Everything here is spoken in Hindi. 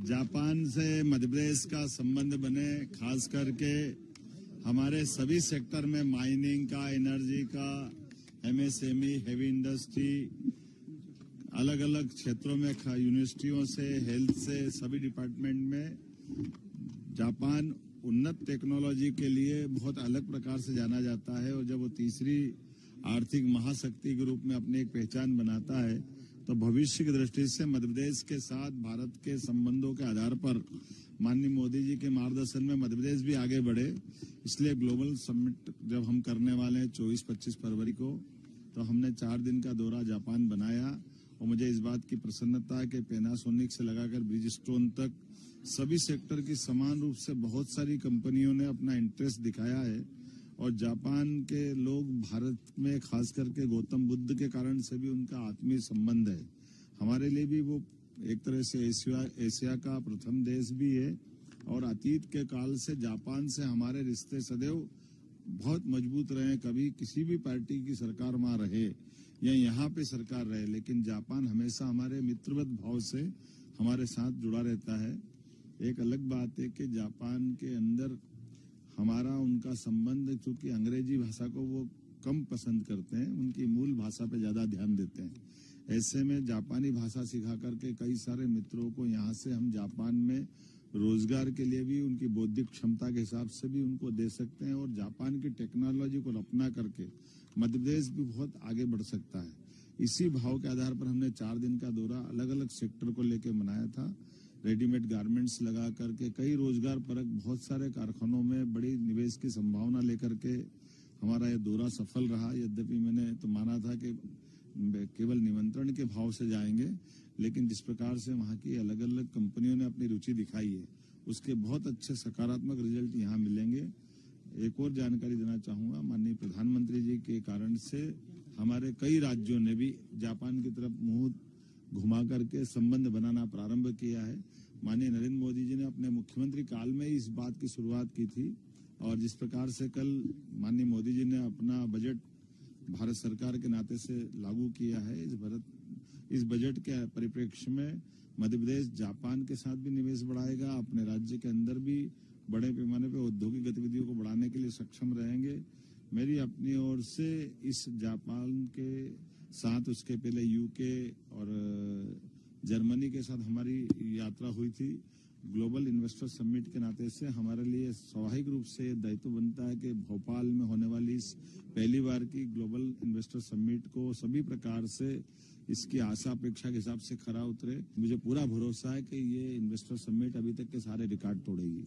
जापान से मध्य प्रदेश का संबंध बने, खास करके हमारे सभी सेक्टर में माइनिंग का, एनर्जी का, एमएसएमई, हेवी इंडस्ट्री, अलग अलग क्षेत्रों में यूनिवर्सिटियों से, हेल्थ से, सभी डिपार्टमेंट में जापान उन्नत टेक्नोलॉजी के लिए बहुत अलग प्रकार से जाना जाता है। और जब वो तीसरी आर्थिक महाशक्ति के रूप में अपनी एक पहचान बनाता है तो भविष्य की दृष्टि से मध्य प्रदेश के साथ भारत के संबंधों के आधार पर माननीय मोदी जी के मार्गदर्शन में मध्य प्रदेश भी आगे बढ़े। इसलिए ग्लोबल समिट जब हम करने वाले हैं 24-25 फरवरी को, तो हमने 4 दिन का दौरा जापान बनाया। और मुझे इस बात की प्रसन्नता है कि पैनासोनिक से लगाकर ब्रिजस्टोन तक सभी सेक्टर की समान रूप से बहुत सारी कंपनियों ने अपना इंटरेस्ट दिखाया है। और जापान के लोग भारत में खास करके गौतम बुद्ध के कारण से भी उनका आत्मीय संबंध है। हमारे लिए भी वो एक तरह से एशिया का प्रथम देश भी है। और अतीत के काल से जापान से हमारे रिश्ते सदैव बहुत मजबूत रहे। कभी किसी भी पार्टी की सरकार वहां रहे या यहाँ पे सरकार रहे, लेकिन जापान हमेशा हमारे मित्रवत भाव से हमारे साथ जुड़ा रहता है। एक अलग बात है कि जापान के अंदर हमारा उनका संबंध, चूंकि अंग्रेजी भाषा को वो कम पसंद करते हैं, उनकी मूल भाषा पे ज्यादा ध्यान देते हैं। ऐसे में जापानी भाषा सिखा करके कई सारे मित्रों को यहाँ से हम जापान में रोजगार के लिए भी, उनकी बौद्धिक क्षमता के हिसाब से भी उनको दे सकते हैं। और जापान की टेक्नोलॉजी को अपना करके मध्य प्रदेश भी बहुत आगे बढ़ सकता है। इसी भाव के आधार पर हमने 4 दिन का दौरा अलग अलग सेक्टर को लेकर मनाया था। रेडीमेड गारमेंट्स लगा करके कई रोजगार परक बहुत सारे कारखानों में बड़ी निवेश की संभावना लेकर के हमारा ये दौरा सफल रहा। यद्यपि मैंने तो माना था कि केवल निमंत्रण के भाव से जाएंगे, लेकिन जिस प्रकार से वहाँ की अलग अलग कंपनियों ने अपनी रुचि दिखाई है, उसके बहुत अच्छे सकारात्मक रिजल्ट यहाँ मिलेंगे। एक और जानकारी देना चाहूंगा, माननीय प्रधानमंत्री जी के कारण से हमारे कई राज्यों ने भी जापान की तरफ मुंह घुमा करके संबंध बनाना प्रारंभ किया है। माननीय नरेंद्र मोदी जी ने अपने मुख्यमंत्री काल में इस बात की शुरुआत की थी। और जिस प्रकार से कल माननीय मोदी जी ने अपना बजट भारत सरकार के नाते से लागू किया है, इस बजट के परिप्रेक्ष्य में मध्य प्रदेश जापान के साथ भी निवेश बढ़ाएगा, अपने राज्य के अंदर भी बड़े पैमाने पर औद्योगिक गतिविधियों को बढ़ाने के लिए सक्षम रहेंगे। मेरी अपनी ओर से इस जापान के साथ, उसके पहले यूके और जर्मनी के साथ हमारी यात्रा हुई थी। ग्लोबल इन्वेस्टर समिट के नाते से हमारे लिए स्वाभाविक रूप से दायित्व बनता है कि भोपाल में होने वाली इस पहली बार की ग्लोबल इन्वेस्टर समिट को सभी प्रकार से इसकी आशा अपेक्षा के हिसाब से खरा उतरे। मुझे पूरा भरोसा है कि ये इन्वेस्टर समिट अभी तक के सारे रिकॉर्ड तोड़ेगी।